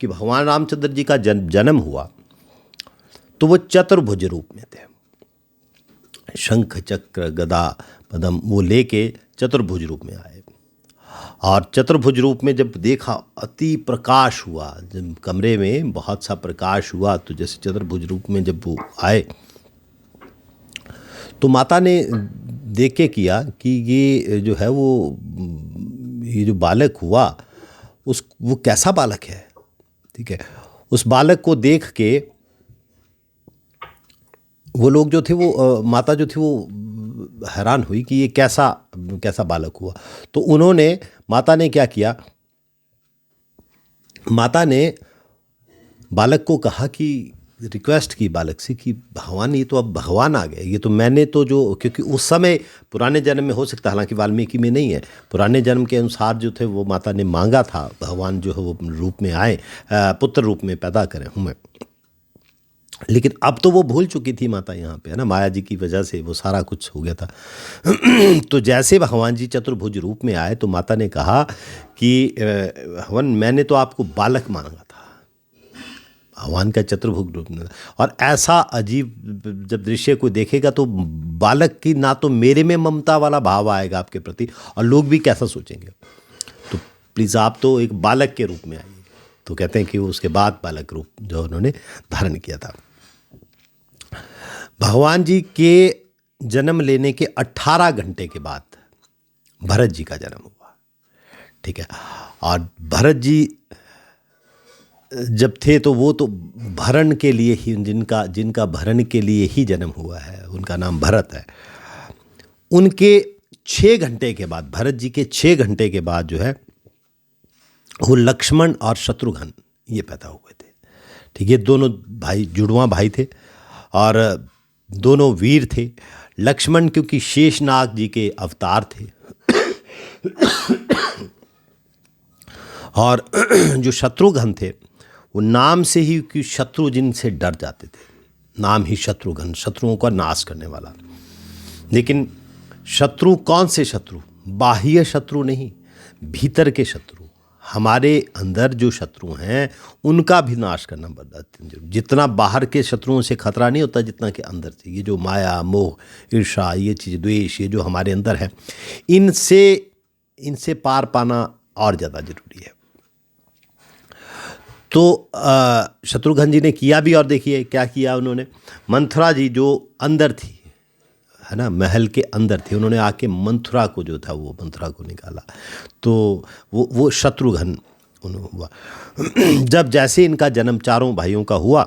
कि भगवान रामचंद्र जी का जन्म हुआ तो वो चतुर्भुज रूप में थे। शंख चक्र गदा पद्म वो लेके चतुर्भुज रूप में आए, और चतुर्भुज रूप में जब देखा अति प्रकाश हुआ, जब कमरे में बहुत सा प्रकाश हुआ, तो जैसे चतुर्भुज रूप में जब वो आए तो माता ने देख के किया कि ये जो है ये जो बालक हुआ वो कैसा बालक है। ठीक है, उस बालक को देख के वो लोग जो थे वो माता जो थी वो हैरान हुई कि ये कैसा बालक हुआ। तो माता ने क्या किया, माता ने बालक को कहा कि रिक्वेस्ट की बालक से कि भगवान, ये तो अब भगवान आ गए, ये तो मैंने तो जो, क्योंकि उस समय पुराने जन्म में हो सकता है, हालांकि वाल्मीकि में नहीं है, पुराने जन्म के अनुसार जो थे वो माता ने मांगा था भगवान जो है वो रूप में आए, पुत्र रूप में पैदा करें हमें। लेकिन अब तो वो भूल चुकी थी माता यहाँ पे, है ना, माया जी की वजह से वो सारा कुछ हो गया था। तो जैसे भगवान जी चतुर्भुज रूप में आए तो माता ने कहा कि भगवान, मैंने तो आपको बालक मांगा था, भगवान का चतुर्भुज रूप में, और ऐसा अजीब जब दृश्य को देखेगा तो बालक की ना तो मेरे में ममता वाला भाव आएगा आपके प्रति, और लोग भी कैसा सोचेंगे। तो प्लीज़ आप तो एक बालक के रूप में आइए। तो कहते हैं कि उसके बाद बालक रूप जो उन्होंने धारण किया था। भगवान जी के जन्म लेने के 18 घंटे के बाद भरत जी का जन्म हुआ। ठीक है, और भरत जी जब थे तो वो तो भरण के लिए ही, जिनका भरण के लिए ही जन्म हुआ है, उनका नाम भरत है। उनके 6 घंटे के बाद, भरत जी के 6 घंटे के बाद जो है वो लक्ष्मण और शत्रुघ्न ये पैदा हुए थे। ठीक है, दोनों भाई जुड़वां भाई थे और दोनों वीर थे। लक्ष्मण क्योंकि शेषनाग जी के अवतार थे और जो शत्रुघ्न थे वो नाम से ही, कि शत्रु जिनसे डर जाते थे, नाम ही शत्रुघ्न, शत्रुओं का नाश करने वाला। लेकिन शत्रु कौन से शत्रु? बाह्य शत्रु नहीं, भीतर के शत्रु, हमारे अंदर जो शत्रु हैं उनका भी नाश करना पड़ता है। जितना बाहर के शत्रुओं से खतरा नहीं होता जितना कि अंदर से, ये जो माया मोह ईर्षा, ये चीज़, द्वेष, ये जो हमारे अंदर है, इनसे पार पाना और ज़्यादा जरूरी है। तो शत्रुघ्न जी ने किया भी, और देखिए क्या किया उन्होंने। मंथरा जी जो अंदर थी, है ना, महल के अंदर थी, उन्होंने आके मंथरा को जो था वो मंथरा को निकाला। तो वो शत्रुघ्न हुआ। जब जैसे इनका जन्म चारों भाइयों का हुआ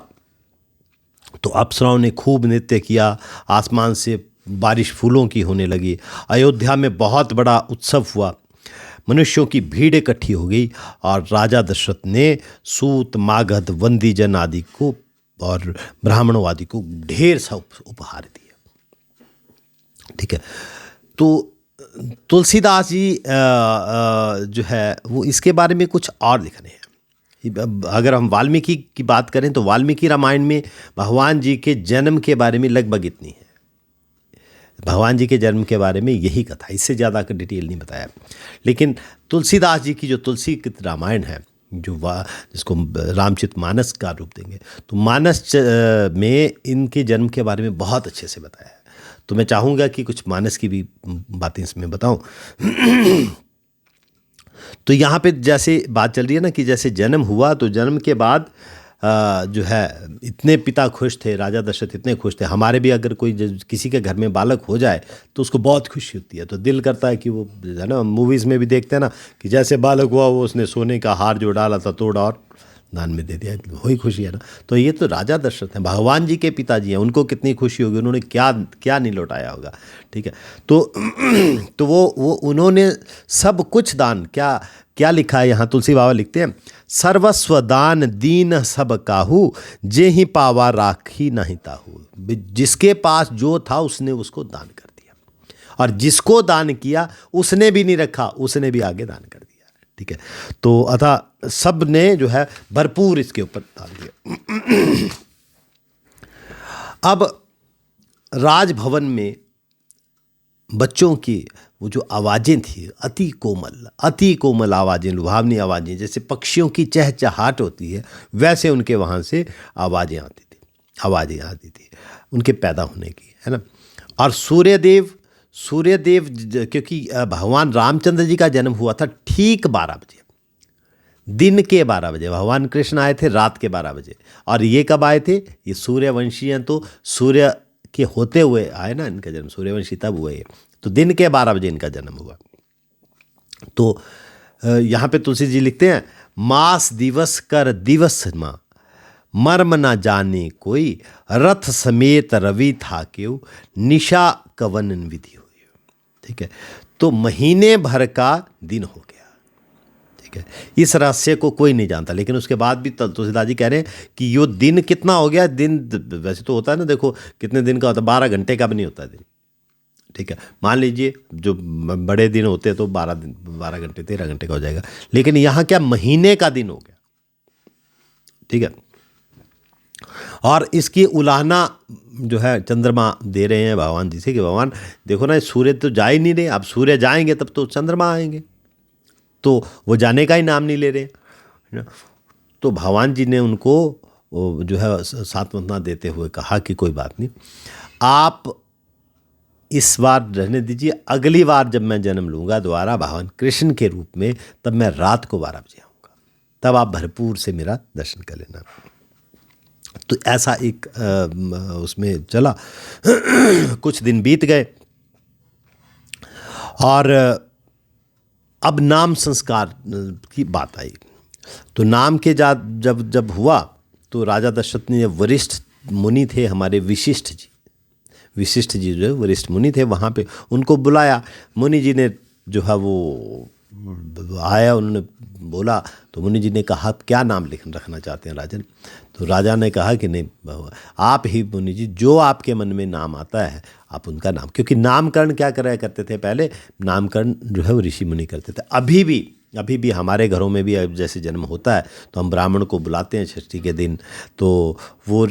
तो अप्सराओं ने खूब नृत्य किया, आसमान से बारिश फूलों की होने लगी, अयोध्या में बहुत बड़ा उत्सव हुआ, मनुष्यों की भीड़ इकट्ठी हो गई, और राजा दशरथ ने सूत मागध वंदीजन आदि को और ब्राह्मणों आदि को ढेर सा उपहार दिए। ठीक है, तो तुलसीदास जी जो है वो इसके बारे में कुछ और लिखने हैं। अगर हम वाल्मीकि की बात करें तो वाल्मीकि रामायण में भगवान जी के जन्म के बारे में लगभग इतनी है, भगवान जी के जन्म के बारे में यही कथा, इससे ज़्यादा का डिटेल नहीं बताया। लेकिन तुलसीदास जी की जो तुलसी की रामायण है, जिसको रामचरितमानस का रूप देंगे, तो मानस में इनके जन्म के बारे में बहुत अच्छे से बताया है। तो मैं चाहूँगा कि कुछ मानस की भी बातें इसमें बताऊँ। तो यहाँ पे जैसे बात चल रही है ना कि जैसे जन्म हुआ तो जन्म के बाद जो है इतने पिता खुश थे, राजा दशरथ इतने खुश थे। हमारे भी अगर कोई किसी के घर में बालक हो जाए तो उसको बहुत खुशी होती है, तो दिल करता है कि वो, है ना, मूवीज़ में भी देखते हैं ना कि जैसे बालक हुआ वो उसने सोने का हार जो डाला था तोड़ा और दान में दे दिया, वही खुशी है ना। तो ये तो राजा दशरथ हैं, भगवान जी के पिताजी हैं, उनको कितनी खुशी होगी, उन्होंने क्या क्या नहीं लौटाया होगा। ठीक है, तो वो उन्होंने सब कुछ दान, क्या लिखा है यहाँ, तुलसी बाबा लिखते हैं, सर्वस्व दान दीन सब काहू, जे ही पावा राखी नहीं ताहू। जिसके पास जो था उसने उसको दान कर दिया, और जिसको दान किया उसने भी नहीं रखा, उसने भी आगे दान कर दिया। ठीक है, तो अतः सब ने जो है भरपूर इसके ऊपर दान दिया। अब राजभवन में बच्चों की वो जो आवाज़ें थी, अति कोमल आवाज़ें, लुभावनी आवाज़ें, जैसे पक्षियों की चहचहाट होती है, वैसे उनके वहाँ से आवाज़ें आती थी उनके पैदा होने की, है ना। और सूर्यदेव क्योंकि भगवान रामचंद्र जी का जन्म हुआ था ठीक 12 बजे, दिन के 12 बजे। भगवान कृष्ण आए थे रात के 12 बजे। और ये कब आए थे? ये सूर्यवंशी हैं, तो सूर्य के होते हुए आए ना इनका जन्म, सूर्यवंशी तब हुए ये। तो दिन के 12 बजे इनका जन्म हुआ। तो यहाँ पे तुलसी जी लिखते हैं, मास दिवस कर दिवस माँ, मर्म न जाने कोई, रथ समेत रवि था क्यों, निशा कवन विधि हुई। ठीक है, तो महीने भर का दिन हो गया। ठीक है, इस रहस्य को कोई नहीं जानता, लेकिन उसके बाद भी तुलसीदास जी कह रहे हैं कि यो दिन कितना हो गया। दिन वैसे तो होता है ना, देखो कितने दिन का होता है, 12 घंटे का भी नहीं होता दिन। ठीक है, मान लीजिए जो बड़े दिन होते हैं तो 12 घंटे 13 घंटे का हो जाएगा, लेकिन यहाँ क्या महीने का दिन हो गया। ठीक है, और इसकी उलाहना जो है चंद्रमा दे रहे हैं भगवान जी से कि भगवान देखो ना, सूर्य तो जा ही नहीं रहे, अब सूर्य जाएंगे तब तो चंद्रमा आएंगे, तो वो जाने का ही नाम नहीं ले रहे, है ना। तो भगवान जी ने उनको जो है सांत्वना देते हुए कहा कि कोई बात नहीं, आप इस बार रहने दीजिए, अगली बार जब मैं जन्म लूँगा दोबारा भगवान कृष्ण के रूप में, तब मैं रात को 12 बजे आऊँगा, तब आप भरपूर से मेरा दर्शन कर लेना। तो ऐसा एक उसमें चला। कुछ दिन बीत गए और अब नाम संस्कार की बात आई। तो नाम के जब हुआ तो राजा दशरथ ने, वरिष्ठ मुनि थे हमारे वशिष्ठ जी जो है वरिष्ठ मुनि थे, वहाँ पे उनको बुलाया। मुनि जी ने जो है वो आया, उन्होंने बोला, तो मुनि जी ने कहा क्या नाम रखना चाहते हैं राजन। तो राजा ने कहा कि नहीं, आप ही मुनि जी, जो आपके मन में नाम आता है आप उनका नाम, क्योंकि नामकरण क्या करा करते थे पहले, नामकरण जो है वो ऋषि मुनि करते थे। अभी भी हमारे घरों में भी जैसे जन्म होता है तो हम ब्राह्मण को बुलाते हैं षष्ठी के दिन, तो वो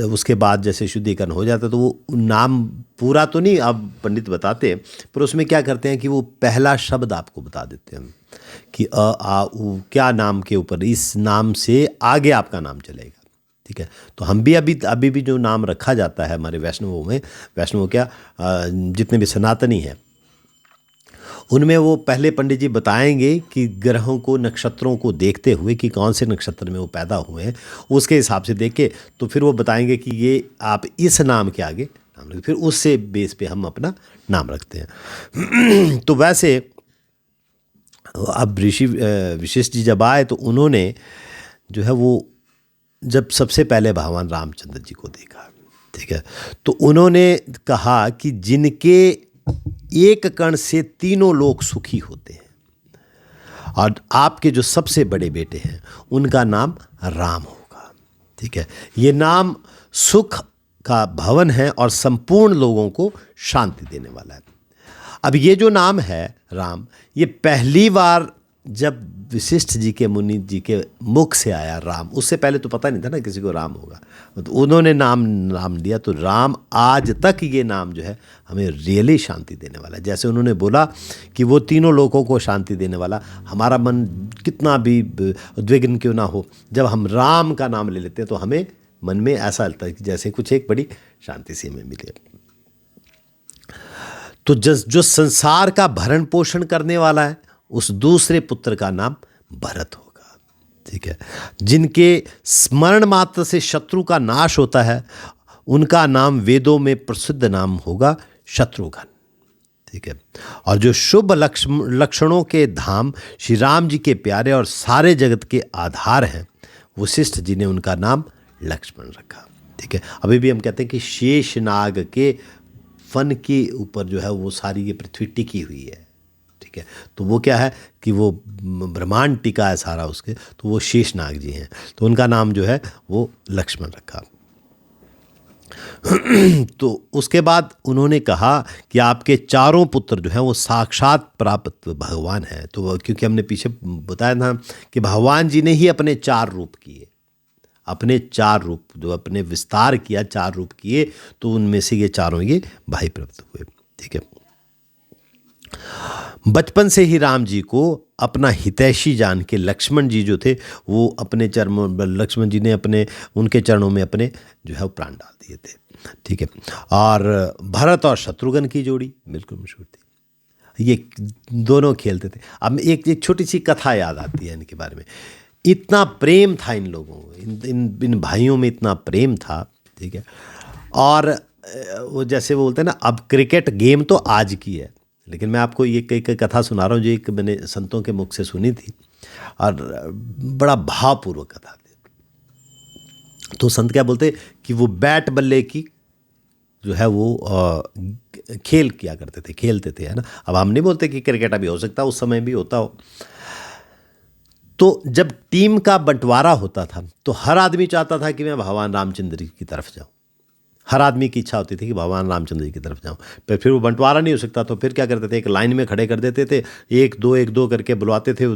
उसके बाद जैसे शुद्धिकरण हो जाता है तो वो नाम पूरा तो नहीं अब पंडित बताते, पर उसमें क्या करते हैं कि वो पहला शब्द आपको बता देते हैं कि अ आ उ, क्या नाम के ऊपर, इस नाम से आगे आपका नाम चलेगा। ठीक है, तो हम भी अभी भी जो नाम रखा जाता है हमारे वैष्णवों क्या जितने भी सनातनी हैं उनमें वो पहले पंडित जी बताएंगे कि ग्रहों को, नक्षत्रों को देखते हुए कि कौन से नक्षत्र में वो पैदा हुए हैं, उसके हिसाब से देख के तो फिर वो बताएंगे कि ये आप इस नाम के आगे नाम रखें, फिर उससे बेस पे हम अपना नाम रखते हैं। तो वैसे अब ऋषि वशिष्ठ जी जब आए तो उन्होंने जो है वो जब सबसे पहले भगवान रामचंद्र जी को देखा, ठीक है, तो उन्होंने कहा कि जिनके एक कण से तीनों लोग सुखी होते हैं और आपके जो सबसे बड़े बेटे हैं उनका नाम राम होगा। ठीक है, ये नाम सुख का भवन है और संपूर्ण लोगों को शांति देने वाला है। अब ये जो नाम है राम, ये पहली बार जब वशिष्ठ जी के मुनि जी के मुख से आया राम, उससे पहले तो पता नहीं था ना किसी को राम होगा, तो उन्होंने नाम दिया। तो राम आज तक ये नाम जो है हमें रियली शांति देने वाला है। जैसे उन्होंने बोला कि वो तीनों लोगों को शांति देने वाला, हमारा मन कितना भी उद्विग्न क्यों ना हो, जब हम राम का नाम ले लेते हैं तो हमें मन में ऐसा लगता है कि जैसे कुछ एक बड़ी शांति सी हमें मिले। तो जो संसार का भरण पोषण करने वाला है उस दूसरे पुत्र का नाम भरत होगा। ठीक है, जिनके स्मरण मात्र से शत्रु का नाश होता है उनका नाम वेदों में प्रसिद्ध नाम होगा शत्रुघ्न। ठीक है, और जो शुभ लक्षणों के धाम श्री राम जी के प्यारे और सारे जगत के आधार हैं, वशिष्ठ जी ने उनका नाम लक्ष्मण रखा। ठीक है, अभी भी हम कहते हैं कि शेषनाग के फन के ऊपर जो है वो सारी ये पृथ्वी टिकी हुई है। ठीक है, तो वो क्या है कि वो ब्रह्मांड टिका है सारा उसके, तो वो शेषनाग जी हैं, तो उनका नाम जो है वो लक्ष्मण रखा। तो उसके बाद उन्होंने कहा कि आपके चारों पुत्र जो हैं वो साक्षात प्राप्त भगवान हैं। तो क्योंकि हमने पीछे बताया था कि भगवान जी ने ही अपने 4 रूप किए, अपने 4 रूप जो अपने विस्तार किया, 4 रूप किए, तो उनमें से ये चारों ये भाई प्राप्त हुए। ठीक है, बचपन से ही राम जी को अपना हितैषी जान के लक्ष्मण जी जो थे वो अपने चरणों, लक्ष्मण जी ने अपने उनके चरणों में अपने जो है वो प्राण डाल दिए थे। ठीक है। और भरत और शत्रुघ्न की जोड़ी बिल्कुल मशहूर थी, ये दोनों खेलते थे। अब एक छोटी सी कथा याद आती है इनके बारे में। इतना प्रेम था इन लोगों को, इन भाइयों में इतना प्रेम था। ठीक है। और वो जैसे वो बोलते हैं ना, अब क्रिकेट गेम तो आज की है, लेकिन मैं आपको ये एक कथा सुना रहा हूँ जो एक मैंने संतों के मुख से सुनी थी और बड़ा भावपूर्वक कथा थी। तो संत क्या बोलते कि वो बैट बल्ले की जो है वो खेल किया करते थे, खेलते थे, है ना। अब हम नहीं बोलते कि क्रिकेट अभी हो सकता, उस समय भी होता हो। तो जब टीम का बंटवारा होता था तो हर आदमी चाहता था कि मैं भगवान रामचंद्र जी की तरफ जाऊं। हर आदमी की इच्छा होती थी कि भगवान रामचंद्र जी की तरफ जाऊं। पर फिर वो बंटवारा नहीं हो सकता, तो फिर क्या करते थे, एक लाइन में खड़े कर देते थे, एक दो करके बुलवाते थे।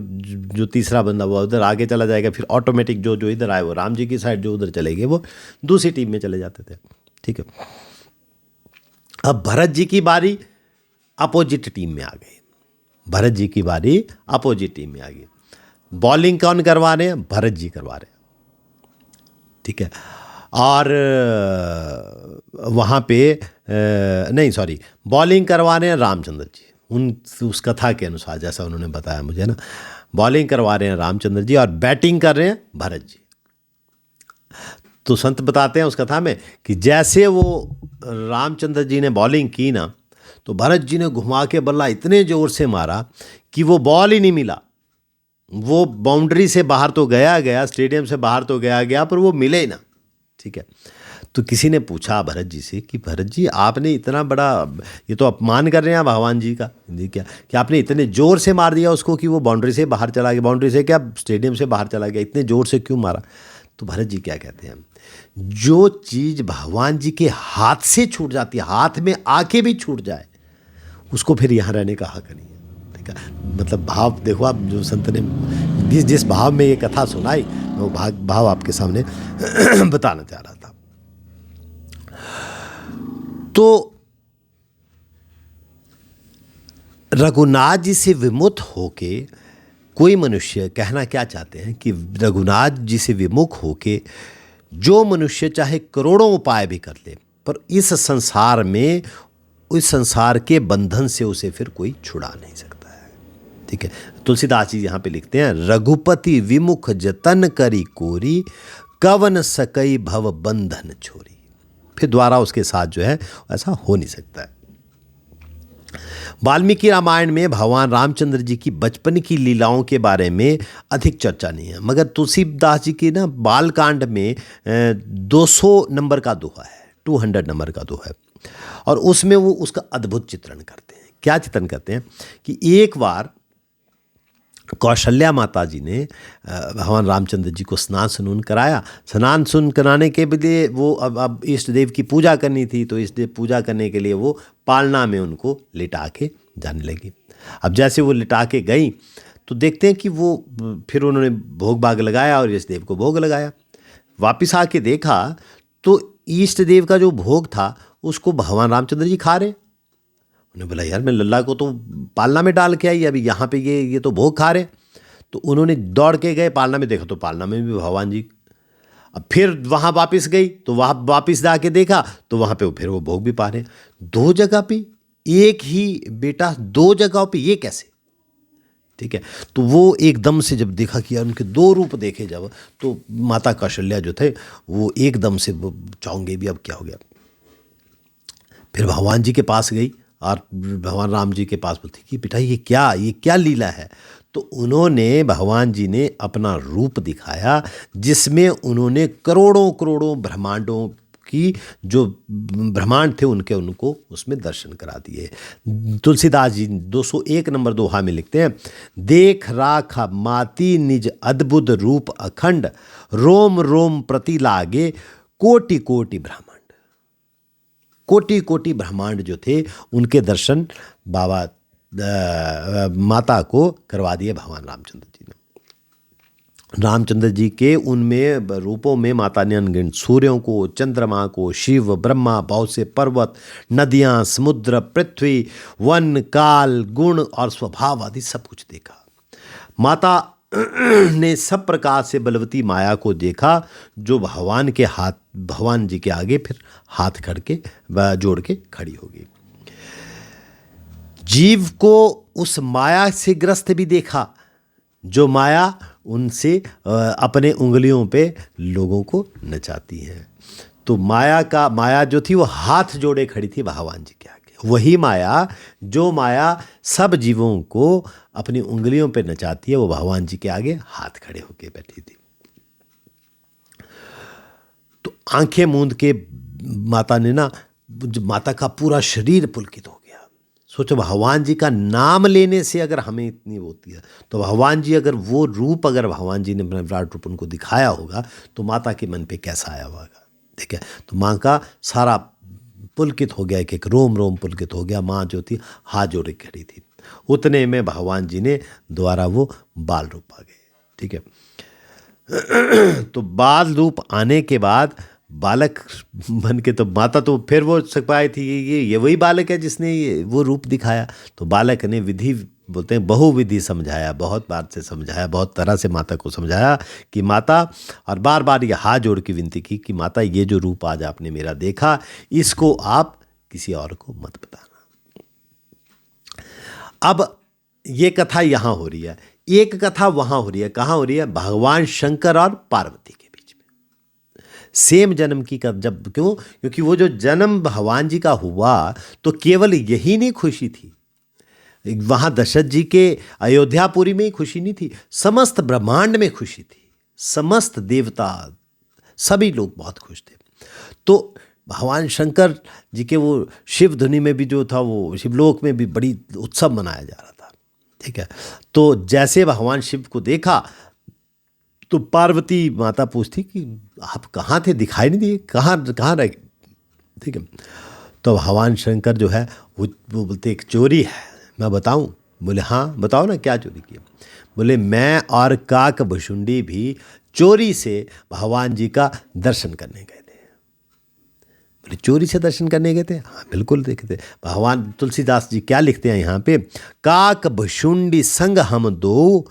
जो तीसरा बंदा वो उधर आगे चला जाएगा, फिर ऑटोमेटिक जो इधर आए वो राम जी की साइड, जो उधर चले गए वो दूसरी टीम में चले जाते थे। ठीक है। अब भरत जी की बारी अपोजिट टीम में आ गई। भरत जी की बारी अपोजिट टीम में आ गई। बॉलिंग कौन करवा रहे हैं? भरत जी करवा रहे हैं। ठीक है। और वहाँ पे नहीं सॉरी, बॉलिंग करवा रहे हैं रामचंद्र जी, उस कथा के अनुसार जैसा उन्होंने बताया मुझे ना, बॉलिंग करवा रहे हैं रामचंद्र जी और बैटिंग कर रहे हैं भरत जी। तो संत बताते हैं उस कथा में कि जैसे वो रामचंद्र जी ने बॉलिंग की ना, तो भरत जी ने घुमा के बल्ला इतने ज़ोर से मारा कि वो बॉल ही नहीं मिला। वो बाउंड्री से बाहर तो गया, स्टेडियम से बाहर तो गया, पर वो मिले ही ना। ठीक है। तो किसी ने पूछा भरत जी से कि भरत जी आपने इतना बड़ा, ये तो अपमान कर रहे हैं भगवान जी का, जी क्या कि आपने इतने ज़ोर से मार दिया उसको कि वो बाउंड्री से बाहर चला गया, बाउंड्री से क्या स्टेडियम से बाहर चला गया, इतने ज़ोर से क्यों मारा? तो भरत जी क्या कहते हैं, जो चीज़ भगवान जी के हाथ से छूट जाती है, हाथ में आके भी छूट जाए, उसको फिर यहाँ रहने का हक नहीं है। ठीक है। मतलब भाव देखो आप, जो संत ने जिस भाव में ये कथा सुनाई, वो भाव आपके सामने बताना चाह रहा था। तो रघुनाथ जी से विमुख होके कोई मनुष्य, कहना क्या चाहते हैं कि रघुनाथ जी से विमुख होके जो मनुष्य चाहे करोड़ों उपाय भी कर ले, पर इस संसार में, उस संसार के बंधन से उसे फिर कोई छुड़ा नहीं सकता है। ठीक है। तुलसीदास जी यहाँ पे लिखते हैं, रघुपति विमुख जतन करी कोरी, कवन सकई भव बंधन छोरी। फिर द्वारा उसके साथ जो है ऐसा हो नहीं सकता है। वाल्मीकि रामायण में भगवान रामचंद्र जी की बचपन की लीलाओं के बारे में अधिक चर्चा नहीं है, मगर तुलसीदास जी की ना बालकांड में 200 नंबर का दोहा है, 200 नंबर का दोहा है, और उसमें वो उसका अद्भुत चित्रण करते हैं। क्या चित्रण करते हैं कि एक बार कौशल्या माता जी ने भगवान रामचंद्र जी को स्नान सुनून कराया। स्नान सुन कराने के लिए वो अब इष्ट देव की पूजा करनी थी, तो इष्ट देव पूजा करने के लिए वो पालना में उनको लिटा के जाने लगी। अब जैसे वो लिटा के गई तो देखते हैं कि वो फिर उन्होंने भोग भाग लगाया और इष्ट देव को भोग लगाया। वापिस आके देखा तो इष्ट देव का जो भोग था उसको भगवान रामचंद्र जी खा रहे। उन्होंने बोला यार मैं लल्ला को तो पालना में डाल के आई, अभी यहाँ पे ये तो भोग खा रहे। तो उन्होंने दौड़ के गए पालना में, देखा तो पालना में भी भगवान जी। अब फिर वहाँ वापस गई तो वहाँ वापस जाके देखा तो वहाँ पे फिर वो भोग भी पा रहे। दो जगह पे एक ही बेटा, दो जगहों पे, ये कैसे? ठीक है। तो वो एकदम से जब देखा कि यार उनके दो रूप देखे जब, तो माता कौशल्या जो थे वो एकदम से चाहूँगे भी अब क्या हो गया। फिर भगवान जी के पास गई और भगवान राम जी के पास बोलती कि बेटा ये क्या लीला है। तो उन्होंने, भगवान जी ने अपना रूप दिखाया जिसमें उन्होंने करोड़ों करोड़ों ब्रह्मांडों की जो ब्रह्मांड थे उनको उसमें दर्शन करा दिए। तुलसीदास जी 201 नंबर दोहा में लिखते हैं, देख राख माती निज अद्भुत रूप अखंड, रोम रोम प्रति लागे कोटि कोटि ब्रह्मांड। कोटि कोटि ब्रह्मांड जो थे उनके दर्शन माता को करवा दिए भगवान रामचंद्र जी ने। रामचंद्र जी के उनमें रूपों में माता ने अनगिनत सूर्यों को, चंद्रमा को, शिव, ब्रह्मा, बहुत से पर्वत, नदियाँ, समुद्र, पृथ्वी, वन, काल, गुण और स्वभाव आदि सब कुछ देखा। माता ने सब प्रकार से बलवती माया को देखा, जो भगवान जी के आगे फिर हाथ करके जोड़ के खड़ी होगी। जीव को उस माया से ग्रस्त भी देखा, जो माया उनसे अपने उंगलियों पे लोगों को नचाती है। तो माया जो थी वो हाथ जोड़े खड़ी थी भगवान जी के आगे। वही माया, जो माया सब जीवों को अपनी उंगलियों पे नचाती है, वो भगवान जी के आगे हाथ खड़े होके बैठी थी। तो आंखें मूंद के माता ने माता का पूरा शरीर पुलकित हो गया। सोचो, भगवान जी का नाम लेने से अगर हमें इतनी होती है, तो भगवान जी अगर वो रूप अगर भगवान जी ने अपना विराट रूप उनको दिखाया होगा, तो माता के मन पे कैसा आया होगा। ठीक है, तो माँ का सारा पुलकित हो गया, एक एक रोम रोम पुलकित हो गया। माँ जो थी हाथ जोड़े खड़ी थी। उतने में भगवान जी ने दोबारा वो बाल रूप आ गए। ठीक है, तो बाल रूप आने के बाद बालक बन के तो माता तो फिर वो सक पाई थी, ये वही बालक है जिसने ये वो रूप दिखाया। तो बालक ने विधि बोलते हैं बहुविधि समझाया, बहुत बार से समझाया, बहुत तरह से माता को समझाया कि माता, और बार बार ये हाथ जोड़ के विनती की कि माता, ये जो रूप आज आपने मेरा देखा, इसको आप किसी और को मत बताना। अब ये कथा यहाँ हो रही है, एक कथा वहाँ हो रही है। कहाँ हो रही है? भगवान शंकर और पार्वती के बीच में सेम जन्म की जब क्यों? क्योंकि वो जो जन्म भगवान जी का हुआ, तो केवल यही नहीं खुशी थी वहाँ दशरथ जी के अयोध्यापुरी में ही खुशी नहीं थी, समस्त ब्रह्मांड में खुशी थी। समस्त देवता सभी लोग बहुत खुश थे। तो भगवान शंकर जी के वो शिव धुनी में भी जो था, वो शिवलोक में भी बड़ी उत्सव मनाया जा रहा था। ठीक है, तो जैसे भगवान शिव को देखा, तो पार्वती माता पूछती कि आप कहाँ थे, दिखाई नहीं दिए, कहाँ रह गए। ठीक है, तो भगवान शंकर जो है वो बोलते एक चोरी है, मैं बताऊं? बोले हाँ बताओ ना, क्या चोरी किया? बोले मैं और काक भुशुंडी भी चोरी से भगवान जी का दर्शन करने गए थे। बोले चोरी से दर्शन करने गए थे? हाँ बिल्कुल देखे थे। भगवान तुलसीदास जी क्या लिखते हैं यहाँ पे? काक भुशुंडी संग हम दो,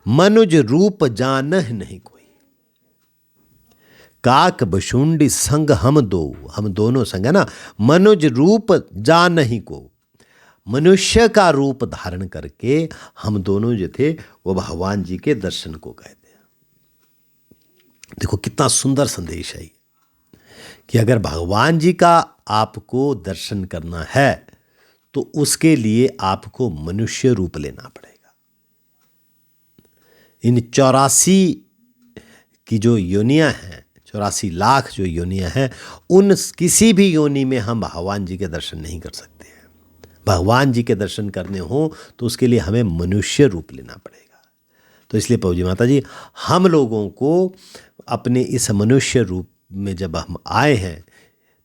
मनुज रूप जानह नहीं कोई। काक भुशुंडी संग हम दो, हम दोनों संग है ना, मनुज रूप जानहि को, मनुष्य का रूप धारण करके हम दोनों जो थे वो भगवान जी के दर्शन को गए थे। देखो कितना सुंदर संदेश है कि अगर भगवान जी का आपको दर्शन करना है, तो उसके लिए आपको मनुष्य रूप लेना पड़ेगा। इन 84 की जो योनियां हैं, 84 लाख जो योनियां हैं, उन किसी भी योनि में हम भगवान जी के दर्शन नहीं कर सकते। भगवान जी के दर्शन करने हो तो उसके लिए हमें मनुष्य रूप लेना पड़ेगा। तो इसलिए प्रभु जी माता जी, हम लोगों को अपने इस मनुष्य रूप में जब हम आए हैं,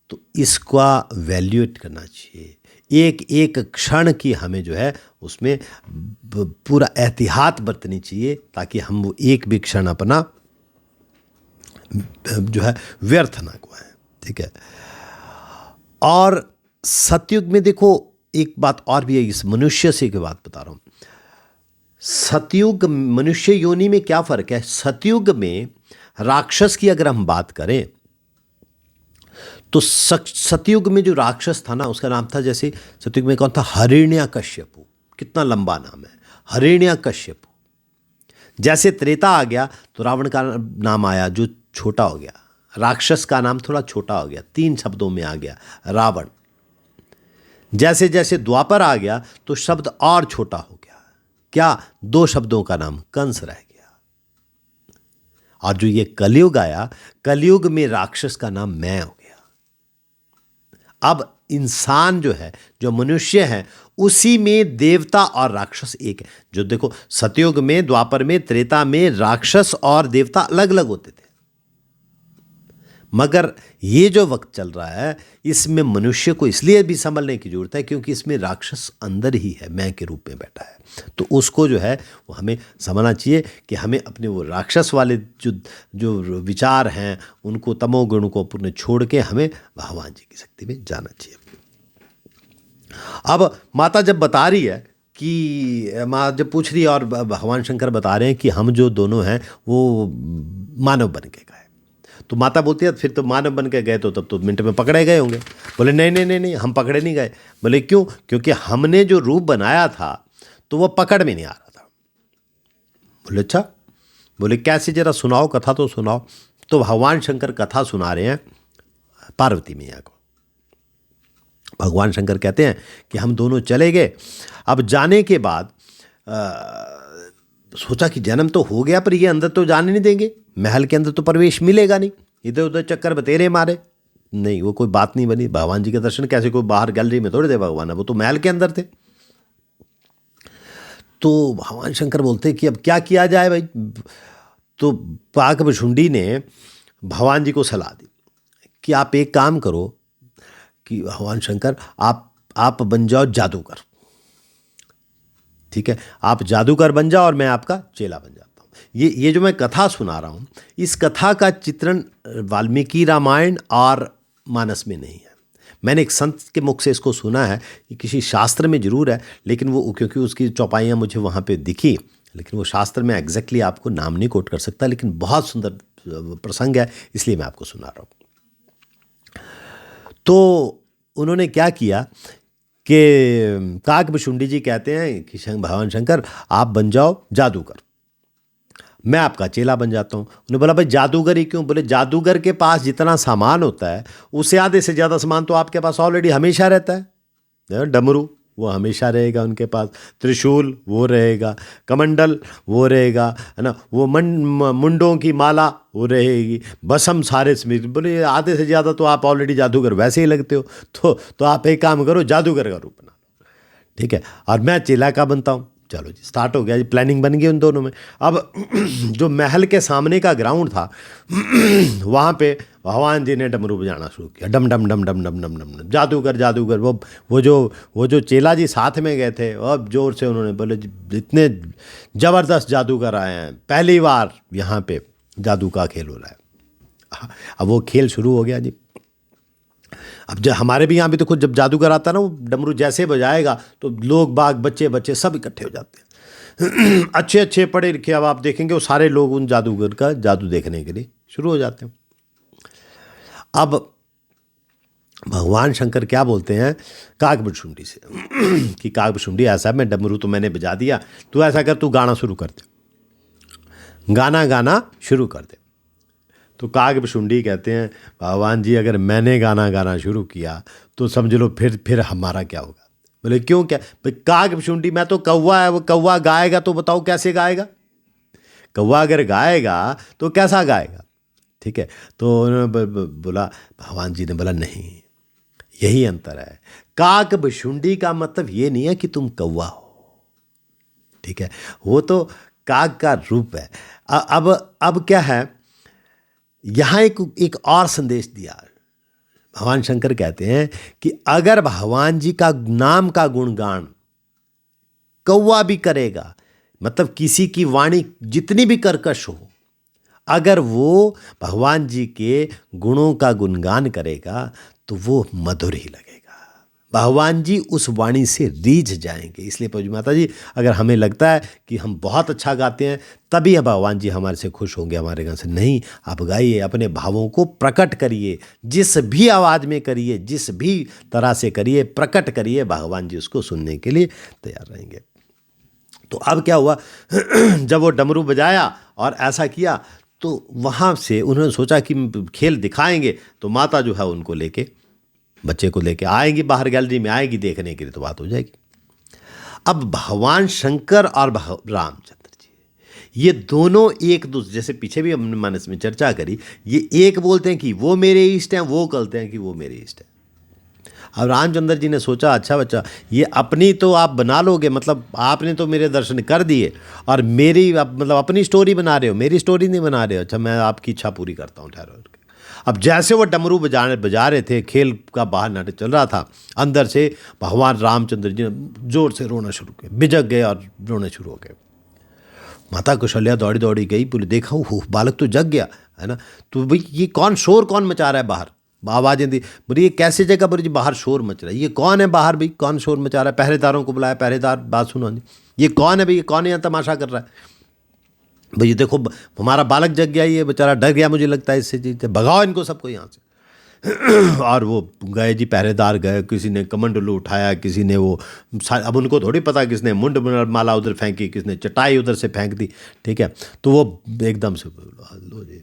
तो इसका वैल्यूएट करना चाहिए। एक एक क्षण की हमें जो है उसमें पूरा एहतियात बरतनी चाहिए, ताकि हम वो एक भी क्षण अपना जो है व्यर्थ ना गवाएं। ठीक है, और सतयुग में देखो एक बात और भी है, इस मनुष्य से की बात बता रहा हूँ। सतयुग मनुष्य योनि में क्या फ़र्क है? सतयुग में राक्षस की अगर हम बात करें, तो सतयुग में जो राक्षस था ना, उसका नाम था, जैसे सतयुग में कौन था? हिरण्यकश्यपु। कितना लंबा नाम है, हिरण्यकश्यपु। जैसे त्रेता आ गया तो रावण का नाम आया, जो छोटा हो गया। राक्षस का नाम थोड़ा छोटा हो गया, 3 शब्दों में आ गया, रावण। जैसे जैसे द्वापर आ गया तो शब्द और छोटा हो गया, क्या? 2 शब्दों का नाम कंस रह गया। और जो ये कलयुग आया, कलयुग में राक्षस का नाम मैं हो गया। अब इंसान जो है, जो मनुष्य है, उसी में देवता और राक्षस एक है। जो देखो सतयुग में, द्वापर में, त्रेता में राक्षस और देवता अलग अलग होते थे। मगर ये जो वक्त चल रहा है इसमें मनुष्य को इसलिए भी संभलने की ज़रूरत है क्योंकि इसमें राक्षस अंदर ही है, मैं के रूप में बैठा है। तो उसको जो है वो हमें समझना चाहिए कि हमें अपने वो राक्षस वाले जो विचार हैं उनको, तमोगुण को अपने छोड़ के हमें भगवान जी की शक्ति में जाना चाहिए। अब माता जब बता रही है कि माँ जब पूछ रही है और भगवान शंकर बता रहे हैं कि हम जो दोनों हैं वो मानव बन के गए, तो माता बोलती है फिर तो मानव बन के गए तो तब तो मिनट में पकड़े गए होंगे। बोले नहीं नहीं नहीं नहीं, हम पकड़े नहीं गए। बोले क्यों? क्योंकि हमने जो रूप बनाया था तो वो पकड़ में नहीं आ रहा था। बोले अच्छा। बोले कैसे, जरा सुनाओ, कथा तो सुनाओ। तो भगवान शंकर कथा सुना रहे हैं पार्वती मैया को। भगवान शंकर कहते हैं कि हम दोनों चले गए। अब जाने के बाद सोचा कि जन्म तो हो गया पर ये अंदर तो जाने नहीं देंगे, महल के अंदर तो प्रवेश मिलेगा नहीं, इधर उधर चक्कर बतेरे मारे। नहीं, वो कोई बात नहीं बनी। भगवान जी के दर्शन कैसे कोई बाहर गैलरी में थोड़े दे भगवान, वो तो महल के अंदर थे। तो भगवान शंकर बोलते कि अब क्या किया जाए भाई। तो काकभुशुंडी ने भगवान जी को सलाह दी कि आप एक काम करो कि भगवान शंकर आप बन जाओ जादूगर, ठीक है, आप जादूगर बन जाओ और मैं आपका चेला बन जाता हूँ। ये जो मैं कथा सुना रहा हूँ, इस कथा का चित्रण वाल्मीकि रामायण और मानस में नहीं है। मैंने एक संत के मुख से इसको सुना है, कि किसी शास्त्र में जरूर है, लेकिन वो क्योंकि उसकी चौपाइयाँ मुझे वहाँ पे दिखी, लेकिन वो शास्त्र में एग्जैक्टली आपको नाम नहीं कोट कर सकता, लेकिन बहुत सुंदर प्रसंग है, इसलिए मैं आपको सुना रहा हूँ। तो उन्होंने क्या किया कि काकभुशुंडी जी कहते हैं कि भगवान शंकर आप बन जाओ जादूगर, मैं आपका चेला बन जाता हूँ। उन्होंने बोला भाई जादूगर ही क्यों? बोले जादूगर के पास जितना सामान होता है उससे आधे से ज़्यादा सामान तो आपके पास ऑलरेडी हमेशा रहता है। डमरू वो हमेशा रहेगा उनके पास, त्रिशूल वो रहेगा, कमंडल वो रहेगा, है ना, वो मुंडों की माला वो रहेगी, भस्म सारे स्मृति। बोले आधे से ज़्यादा तो आप ऑलरेडी जादूगर वैसे ही लगते हो, तो आप एक काम करो, जादूगर का रूप बना लो, ठीक है, और मैं चेला का बनता हूँ। चलो जी, स्टार्ट हो गया जी, प्लानिंग बन गई उन दोनों में। अब जो महल के सामने का ग्राउंड था वहाँ पे भगवान जी ने डमरू बजाना शुरू किया, डम डम डम डम डम डम डम डम। जादूगर जादूगर वो जो चेला जी साथ में गए थे, अब जोर से उन्होंने बोले इतने ज़बरदस्त जादूगर आए हैं, पहली बार यहाँ पे जादू का खेल हो रहा है। अब वो खेल शुरू हो गया जी। अब जब हमारे भी यहाँ भी तो खुद जब जादूगर आता है ना, वो डमरू जैसे बजाएगा तो लोग बाग बच्चे सब इकट्ठे हो जाते हैं अच्छे अच्छे पढ़े लिखे। अब आप देखेंगे वो सारे लोग उन जादूगर का जादू देखने के लिए शुरू हो जाते हैं। अब भगवान शंकर क्या बोलते हैं काकभुशुंडी से कि काकभुशुंडी ऐसा, मैं डमरू तो मैंने बजा दिया, तू ऐसा कर, तू गाना शुरू कर दे, गाना शुरू कर दे। तो काकभुशुंडी कहते हैं भगवान जी अगर मैंने गाना शुरू किया तो समझ लो फिर हमारा क्या होगा। बोले क्यों, क्या भाई? काकभुशुंडी मैं तो कौवा है, वो कौवा गाएगा तो बताओ कैसे गाएगा? कौवा अगर गाएगा तो कैसा गाएगा? ठीक है। तो उन्होंने बोला, भगवान जी ने बोला नहीं, यही अंतर है। काकभुशुंडी का मतलब ये नहीं है कि तुम कौवा हो, ठीक है, वो तो काक का रूप है। अब क्या है, यहाँ एक और संदेश दिया। भगवान शंकर कहते हैं कि अगर भगवान जी का नाम का गुणगान कौवा भी करेगा, मतलब किसी की वाणी जितनी भी कर्कश हो, अगर वो भगवान जी के गुणों का गुणगान करेगा तो वो मधुर ही लगेगा। भगवान जी उस वाणी से रीझ जाएंगे। इसलिए पूज्य माता जी, अगर हमें लगता है कि हम बहुत अच्छा गाते हैं तभी भगवान जी हमारे से खुश होंगे, हमारे गान से नहीं। आप गाइए, अपने भावों को प्रकट करिए, जिस भी आवाज़ में करिए, जिस भी तरह से करिए, प्रकट करिए, भगवान जी उसको सुनने के लिए तैयार रहेंगे। तो अब क्या हुआ जब वो डमरू बजाया और ऐसा किया तो वहाँ से उन्होंने सोचा कि खेल दिखाएंगे, तो माता जो है उनको लेके, बच्चे को लेके आएगी, बाहर गैलरी में आएगी देखने के लिए, तो बात हो जाएगी। अब भगवान शंकर और रामचंद्र जी ये दोनों एक दूसरे, जैसे पीछे भी हमने मानस में चर्चा करी, ये एक बोलते हैं कि वो मेरे इष्ट हैं, वो कहते हैं कि वो मेरे इष्ट हैं। अब रामचंद्र जी ने सोचा अच्छा बच्चा, ये अपनी तो आप बना लोगे, मतलब आपने तो मेरे दर्शन कर दिए और मेरी मतलब अपनी स्टोरी बना रहे हो, मेरी स्टोरी नहीं बना रहे हो। अच्छा, मैं आपकी इच्छा पूरी करता हूँ, ठहरो। अब जैसे वो डमरू बजा रहे थे, खेल का बाहर नाटक चल रहा था, अंदर से भगवान रामचंद्र जी ने जोर से रोना शुरू किया, बिजक गए और रोने शुरू हो गए। माता कौशल्या दौड़ी दौड़ी गई, बोले देखा वो बालक तो जग गया है ना, तो भाई ये कौन शोर कौन मचा रहा है बाहर, आवाज़ें दी। बोले ये कैसे जगह, बोले जी बाहर शोर मच रहा है। ये कौन है बाहर भाई, कौन शोर मचा रहा है? पहरेदारों को बुलाया, पहरेदार बात सुनो जी, ये कौन है भाई, ये कौन यहाँ तमाशा कर रहा है? भाई देखो हमारा बालक जग गया, ये बेचारा डर गया मुझे लगता है इससे, जी भगाओ इनको सबको यहाँ से। और वो गए जी, पहरेदार गए, किसी ने कमंडलू उठाया, किसी ने वो, अब उनको थोड़ी पता किसने मुंड माला उधर फेंकी, किसने चटाई उधर से फेंक दी, ठीक है। तो वो एकदम से लो जी,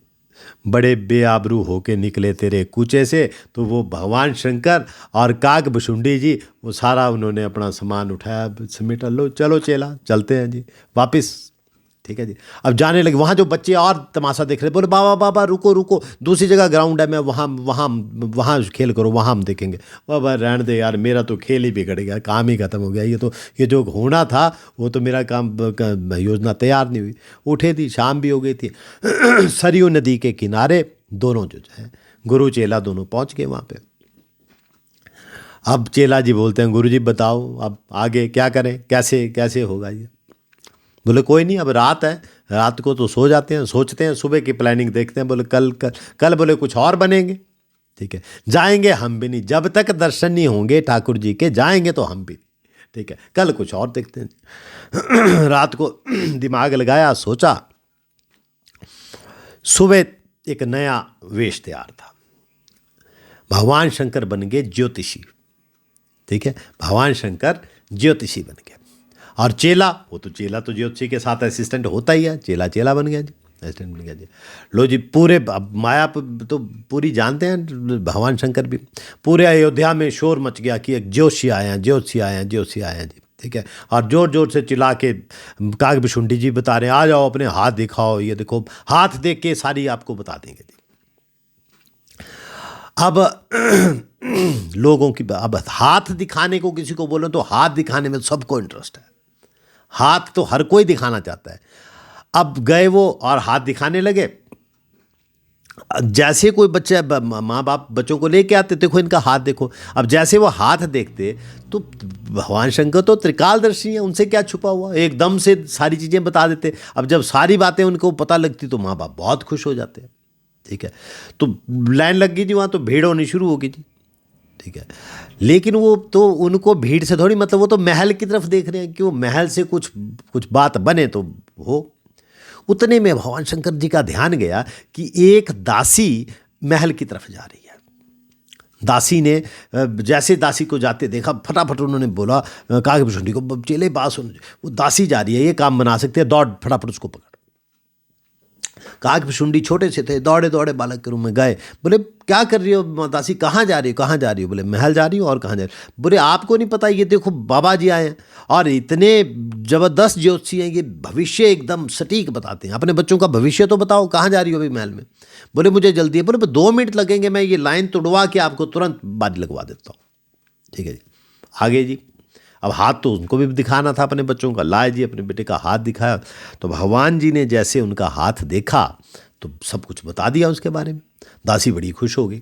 बड़े बेआबरू होके निकले तेरे कूचे से। तो वो भगवान शंकर और काग भुसुंडी जी, वो सारा उन्होंने अपना सामान उठाया, समेटा, लो चलो चेला चलते हैं जी वापस, ठीक है जी। अब जाने लगे, वहाँ जो बच्चे और तमाशा देख रहे, बोले बाबा बाबा रुको रुको, दूसरी जगह ग्राउंड है, मैं वहाँ वहाँ वहाँ खेल करो, वहाँ हम देखेंगे। बाबा रहने दे यार, मेरा तो खेल ही बिगड़ गया, काम ही खत्म हो गया, ये जो होना था वो तो मेरा काम योजना तैयार नहीं हुई। उठे थी, शाम भी हो गई थी। सरयू नदी के किनारे दोनों जो है गुरु चेला दोनों पहुँच गए वहाँ पे। अब चेला जी बोलते हैं, गुरु जी बताओ अब आगे क्या करें, कैसे कैसे होगा ये? बोले कोई नहीं, अब रात है, रात को तो सो जाते हैं, सोचते हैं, सुबह की प्लानिंग देखते हैं। बोले कल बोले कुछ और बनेंगे, ठीक है, जाएंगे हम भी नहीं, जब तक दर्शन नहीं होंगे ठाकुर जी के, जाएंगे तो हम भी नहीं, ठीक है, कल कुछ और देखते हैं। रात को दिमाग लगाया, सोचा, सुबह एक नया वेश तैयार था, भगवान शंकर बन गए ज्योतिषी, ठीक है, भगवान शंकर ज्योतिषी बन गए। और चेला, वो तो चेला तो ज्योतिषी के साथ असिस्टेंट होता ही है, चेला चेला बन गया जी, असिस्टेंट बन गया जी। लो जी, पूरे माया तो पूरी जानते हैं भगवान शंकर भी, पूरे अयोध्या में शोर मच गया कि एक ज्योतिषी आए हैं, ज्योतिषी आए हैं, ज्योतिषी आए हैं जी, ठीक है। और जोर जोर से चिल्ला के काग भुसुंडी जी बता रहे हैं, आ जाओ अपने हाथ दिखाओ, ये देखो, हाथ देख के सारी आपको बता देंगे जी। अब लोगों की, अब हाथ दिखाने को किसी को बोलो तो हाथ दिखाने में सबको इंटरेस्ट है, हाथ तो हर कोई दिखाना चाहता है। अब गए वो और हाथ दिखाने लगे, जैसे कोई बच्चे, माँ बाप बच्चों को लेके आते, देखो इनका हाथ देखो। अब जैसे वो हाथ देखते तो भगवान शंकर तो त्रिकालदर्शी हैं, उनसे क्या छुपा हुआ, एकदम से सारी चीज़ें बता देते। अब जब सारी बातें उनको पता लगती तो माँ बाप बहुत खुश हो जाते हैं, ठीक है। तो लाइन लग गई जी, वहाँ तो भीड़ होनी शुरू हो गई जी, ठीक है। लेकिन वो तो उनको भीड़ से थोड़ी मतलब, वो तो महल की तरफ देख रहे हैं कि वो महल से कुछ बात बने तो हो। उतने में भगवान शंकर जी का ध्यान गया कि एक दासी महल की तरफ जा रही है। दासी ने जैसे दासी को जाते देखा, फटाफट उन्होंने बोला काग भुसुंडी को, चेले बात सुन, वो दासी जा रही है, ये काम बना सकते हैं, दौड़ फटाफट उसको पकड़। काग भुसुंडी छोटे से थे, दौड़े दौड़े बालक के रूम में गए। बोले क्या कर रही हो दासी, कहाँ जा रही हो, कहाँ जा रही हो? बोले महल जा रही हूँ। और कहाँ जा रही हो? बोले आपको नहीं पता, ये देखो बाबा जी आए हैं और इतने ज़बरदस्त ज्योतिषी हैं, ये भविष्य एकदम सटीक बताते हैं, अपने बच्चों का भविष्य तो बताओ, कहाँ जा रही हो अभी महल में? बोले मुझे जल्दी है। बोले 2 मिनट लगेंगे, मैं ये लाइन तोड़वा के आपको तुरंत बारी लगवा देता हूँ, ठीक है जी। आगे जी, अब हाथ तो उनको भी दिखाना था अपने बच्चों का, लाए जी अपने बेटे का हाथ दिखाया। तो भगवान जी ने जैसे उनका हाथ देखा तो सब कुछ बता दिया उसके बारे में। दासी बड़ी खुश हो गई।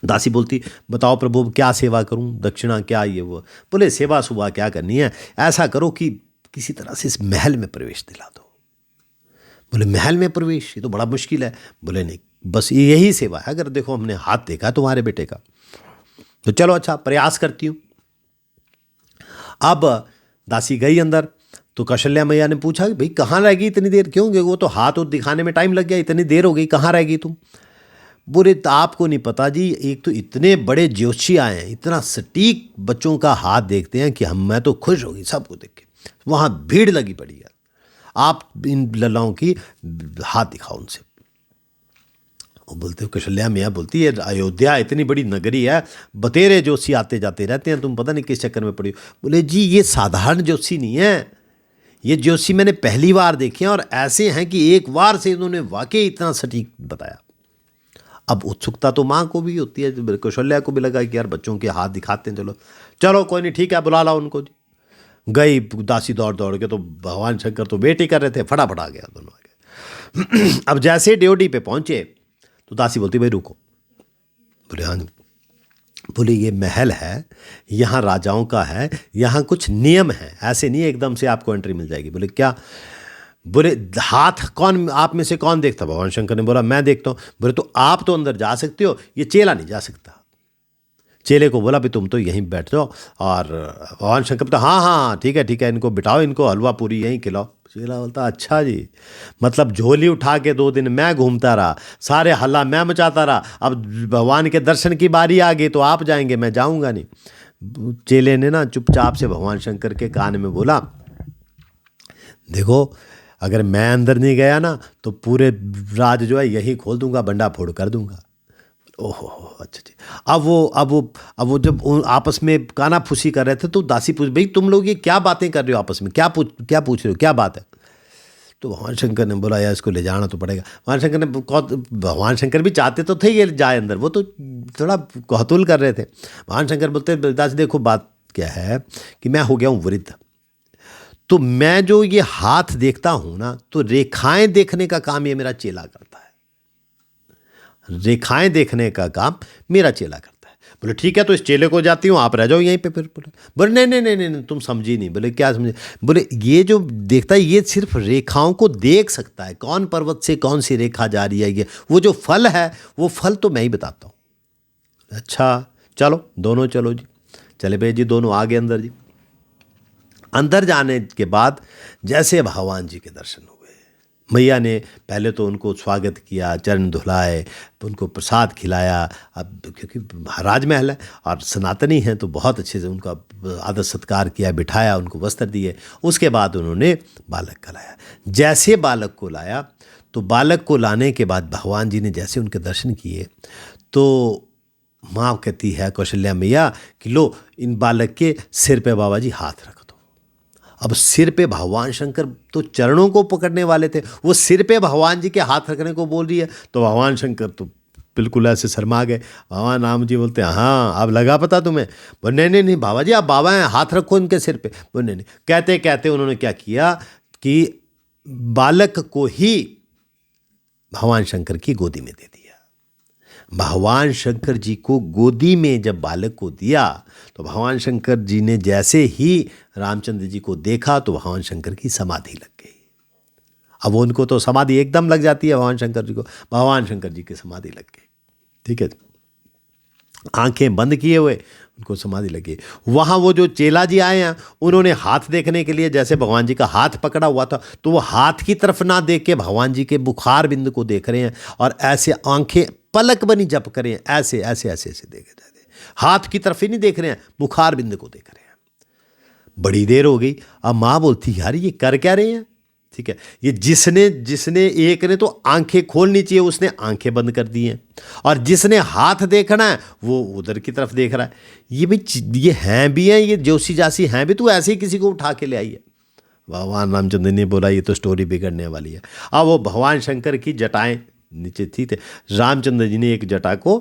दासी बोलती, बताओ प्रभु क्या सेवा करूं, दक्षिणा क्या, ये वो। बोले सेवा सुबह क्या करनी है, ऐसा करो कि किसी तरह से इस महल में प्रवेश दिला दो। बोले महल में प्रवेश, ये तो बड़ा मुश्किल है। बोले नहीं, बस यही सेवा है, अगर देखो हमने हाथ देखा तुम्हारे बेटे का तो चलो अच्छा प्रयास करती हूँ। अब दासी गई अंदर, तो कौशल्या मैया ने पूछा कि भाई कहाँ रह गई इतनी देर, क्यों? वो तो हाथ और दिखाने में टाइम लग गया, इतनी देर हो गई, कहाँ रह गई तुम? बोले तो आपको नहीं पता जी, एक तो इतने बड़े ज्योतिषी आए हैं, इतना सटीक बच्चों का हाथ देखते हैं कि मैं तो खुश हो गई सबको देख के। वहाँ भीड़ लगी पड़ी है, आप इन लल्लाओं की हाथ दिखाओ उनसे। वो बोलते, कौशल्या मैया बोलती है अयोध्या इतनी बड़ी नगरी है, बतेरे ज्योतिषी आते जाते रहते हैं, तुम पता नहीं किस चक्कर में पड़ी हो। बोले जी ये साधारण ज्योतिषी नहीं है, ये ज्योतिषी मैंने पहली बार देखे हैं और ऐसे हैं कि एक बार से इन्होंने वाकई इतना सटीक बताया। अब उत्सुकता तो माँ को भी होती है, कौशल्या को भी लगा कि यार बच्चों के हाथ दिखाते हैं, चलो चलो कोई नहीं, ठीक है बुला लाओ उनको जी। गई दासी दौड़ दौड़ के, तो भगवान शंकर तो वेट ही कर रहे थे, फटाफट आ गया दोनों आ गए। अब जैसे ड्योटी पे पहुँचे तो दासी बोलती भाई रुको। बोले हाँ। बोले ये महल है, यहाँ राजाओं का है, यहाँ कुछ नियम है, ऐसे नहीं एकदम से आपको एंट्री मिल जाएगी। बोले क्या? बोले हाथ कौन आप में से कौन देखता? भगवान शंकर ने बोला मैं देखता हूँ। बोले तो आप तो अंदर जा सकते हो, ये चेला नहीं जा सकता। चेले को बोला भी तुम तो यहीं बैठ जाओ। और भगवान शंकर तो हाँ हाँ ठीक है इनको बिठाओ, इनको हलवा पूरी यहीं खिलाओ। चेला बोलता अच्छा जी, मतलब झोली उठा के 2 दिन मैं घूमता रहा, सारे हल्ला मैं मचाता रहा, अब भगवान के दर्शन की बारी आ गई तो आप जाएंगे, मैं जाऊंगा नहीं। चेले ने ना चुपचाप से भगवान शंकर के कान में बोला देखो अगर मैं अंदर नहीं गया ना तो पूरे राज जो है यही खोल दूंगा, बंडा फोड़ कर दूंगा। ओहो अच्छा जी। अब वो जब आपस में काना फूसी कर रहे थे तो दासी पूछ भाई तुम लोग ये क्या बातें कर रहे हो आपस में, क्या पूछ रहे हो, क्या बात है? तो भगवान शंकर ने बोला यार इसको ले जाना तो पड़ेगा। भगवान शंकर भी चाहते तो थे ये जाए अंदर, वो तो थोड़ा कौतूहल कर रहे थे। भगवान शंकर बोलते दासी देखो बात क्या है कि मैं हो गया हूँ वृद्ध, तो मैं जो ये हाथ देखता हूं ना तो रेखाएं देखने का काम ये मेरा चेला करता है, रेखाएं देखने का काम मेरा चेला करता है। बोले ठीक है तो इस चेले को जाती हूँ, आप रह जाओ यहीं पे। फिर बोले नहीं तुम समझी नहीं। बोले क्या समझे? बोले ये जो देखता है ये सिर्फ रेखाओं को देख सकता है, कौन पर्वत से कौन सी रेखा जा रही है, ये वो जो फल है वो फल तो मैं ही बताता हूँ। अच्छा चलो दोनों चलो जी। चले भाई जी, दोनों आगे अंदर जी। अंदर जाने के बाद जैसे भगवान जी के दर्शन हुए, मैया ने पहले तो उनको स्वागत किया, चरण धुलाए, उनको प्रसाद खिलाया। अब क्योंकि राजमहल है और सनातनी हैं तो बहुत अच्छे से उनका आदर सत्कार किया, बिठाया, उनको वस्त्र दिए। उसके बाद उन्होंने बालक का लाया। जैसे बालक को लाया तो बालक को लाने के बाद भगवान जी ने जैसे उनके दर्शन किए तो माँ कहती है कौशल्या मैया कि लो इन बालक के सिर पे बाबा जी हाथ रख। अब सिर पे भगवान शंकर तो चरणों को पकड़ने वाले थे, वो सिर पे भगवान जी के हाथ रखने को बोल रही है तो भगवान शंकर तो बिल्कुल ऐसे शर्मा गए। भगवान राम जी बोलते हैं हाँ अब लगा पता तुम्हें? बोले नहीं बाबा जी आप बाबा हैं, हाथ रखो इनके सिर पे। बोले नहीं। कहते कहते उन्होंने क्या किया कि बालक को ही भगवान शंकर की गोदी में दे दिया। भगवान शंकर जी को गोदी में जब बालक को दिया तो भगवान शंकर जी ने जैसे ही रामचंद्र जी को देखा तो भगवान शंकर की समाधि लग गई। अब उनको तो समाधि एकदम लग जाती है भगवान शंकर जी को, भगवान शंकर जी की समाधि लग गई। ठीक है, आंखें बंद किए हुए उनको समाधि लगी। वहाँ वो जो चेला जी आए हैं उन्होंने हाथ देखने के लिए जैसे भगवान जी का हाथ पकड़ा हुआ था तो वो हाथ की तरफ ना देख के भगवान जी के बुखार बिंद को देख रहे हैं और ऐसे आंखें पलक बनी जप करें, ऐसे ऐसे ऐसे ऐसे देखे जाते, हाथ की तरफ ही नहीं देख रहे हैं, बुखार बिंद को देख रहे हैं। बड़ी देर हो गई। अब माँ बोलती यार ये कर क्या रहे हैं? ठीक है, ये जिसने एक ने तो आंखें खोलनी चाहिए उसने आंखें बंद कर दी हैं और जिसने हाथ देखना है वो उधर की तरफ देख रहा है। ये भाई ये हैं भी हैं, ये जोशी जासी हैं भी, तू ऐसे ही किसी को उठा के ले आई है। भगवान रामचंद्र ने बोला ये तो स्टोरी बिगड़ने वाली है। अब वो भगवान शंकर की जटाएं नीचे थी थे, रामचंद्र जी ने एक जटा को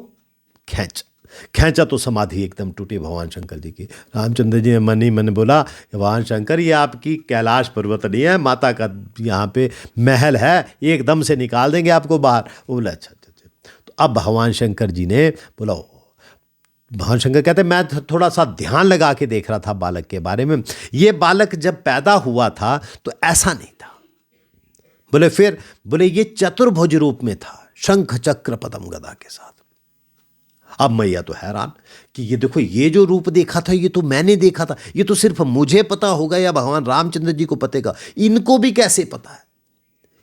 खींचा तो समाधि एकदम टूटी भगवान शंकर जी की। रामचंद्र जी ने मन ही मन बोला भगवान शंकर ये आपकी कैलाश पर्वत नहीं है, माता का यहाँ पे महल है, एकदम से निकाल देंगे आपको बाहर। वो बोला अच्छा। तो अब भगवान शंकर जी ने बोला, भगवान शंकर कहते मैं थोड़ा सा ध्यान लगा के देख रहा था बालक के बारे में, ये बालक जब पैदा हुआ था तो ऐसा नहीं था। बोले फिर? बोले ये चतुर्भुज रूप में था, शंख चक्र पद्म गदा के साथ। अब मैया तो हैरान कि ये देखो ये जो रूप देखा था ये तो मैंने देखा था, ये तो सिर्फ मुझे पता होगा या भगवान रामचंद्र जी को पतेगा, इनको भी कैसे पता है?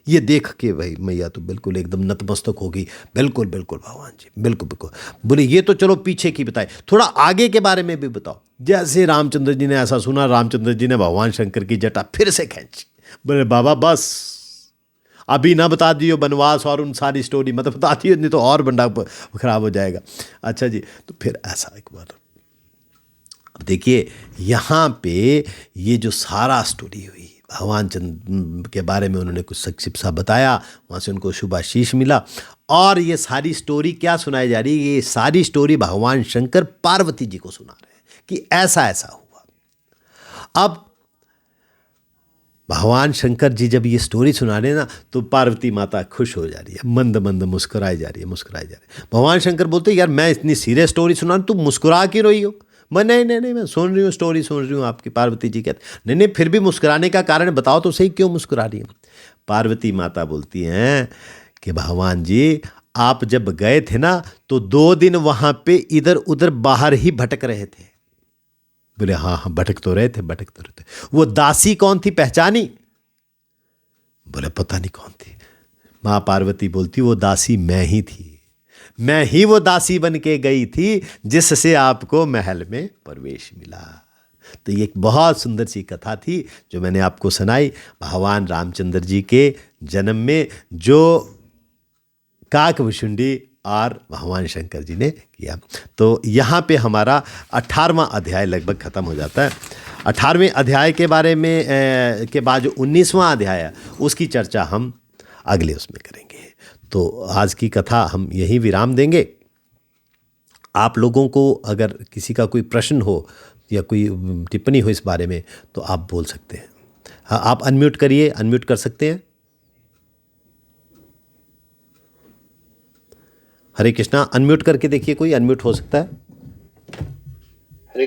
ये देख के भाई मैया तो बिल्कुल एकदम नतमस्तक होगी। बिल्कुल भगवान जी बिल्कुल। बोले ये तो चलो पीछे की बताए, थोड़ा आगे के बारे में भी बताओ। जैसे रामचंद्र जी ने ऐसा सुना, रामचंद्र जी ने भगवान शंकर की जटा फिर से खींची। बोले बाबा बस अभी ना बता दियो बनवास और उन सारी स्टोरी मत बता दियो, नहीं तो और बंदा खराब हो जाएगा। अच्छा जी, तो फिर ऐसा एक बार अब देखिए यहाँ पे ये जो सारा स्टोरी हुई भगवान चंद्र के बारे में उन्होंने कुछ संक्षिप्त सा बताया, वहाँ से उनको शुभाशीष मिला और ये सारी स्टोरी क्या सुनाई जा रही है? ये सारी स्टोरी भगवान शंकर पार्वती जी को सुना रहे हैं कि ऐसा ऐसा हुआ। अब भगवान शंकर जी जब ये स्टोरी सुना रहे ना तो पार्वती माता खुश हो जा रही है, मंद मंद मुस्कुराई जा रही है, मुस्कुराई जा रही है। भगवान शंकर बोलते यार मैं इतनी सीरियस स्टोरी सुना रहा हूं, तुम मुस्कुरा क्यों रही हो? मैं नहीं नहीं नहीं मैं सुन रही हूँ, स्टोरी सुन रही हूँ आपकी। पार्वती जी कहते नहीं नहीं फिर भी मुस्कुराने का कारण बताओ तो सही, क्यों मुस्कुरा रही है? पार्वती माता बोलती हैं कि भगवान जी आप जब गए थे ना तो 2 दिन वहां पे इधर उधर बाहर ही भटक रहे थे। बोले हाँ हाँ भटक तो रहे थे, भटक तो रहे थे। वो दासी कौन थी, पहचानी? बोले पता नहीं कौन थी। माँ पार्वती बोलती वो दासी मैं ही थी, मैं ही वो दासी बन के गई थी जिससे आपको महल में प्रवेश मिला। तो ये एक बहुत सुंदर सी कथा थी जो मैंने आपको सुनाई भगवान रामचंद्र जी के जन्म में, जो काकभुशुंडी और भगवान शंकर जी ने किया। तो यहाँ पे हमारा 18वां अध्याय लगभग ख़त्म हो जाता है। 18वें अध्याय के बारे में के बाद जो 19वां अध्याय है उसकी चर्चा हम अगले उसमें करेंगे। तो आज की कथा हम यहीं विराम देंगे। आप लोगों को अगर किसी का कोई प्रश्न हो या कोई टिप्पणी हो इस बारे में तो आप बोल सकते हैं। हाँ आप अनम्यूट करिए, अनम्यूट कर सकते हैं। हरे कृष्णा, अनम्यूट करके देखिए, कोई अनम्यूट हो सकता है।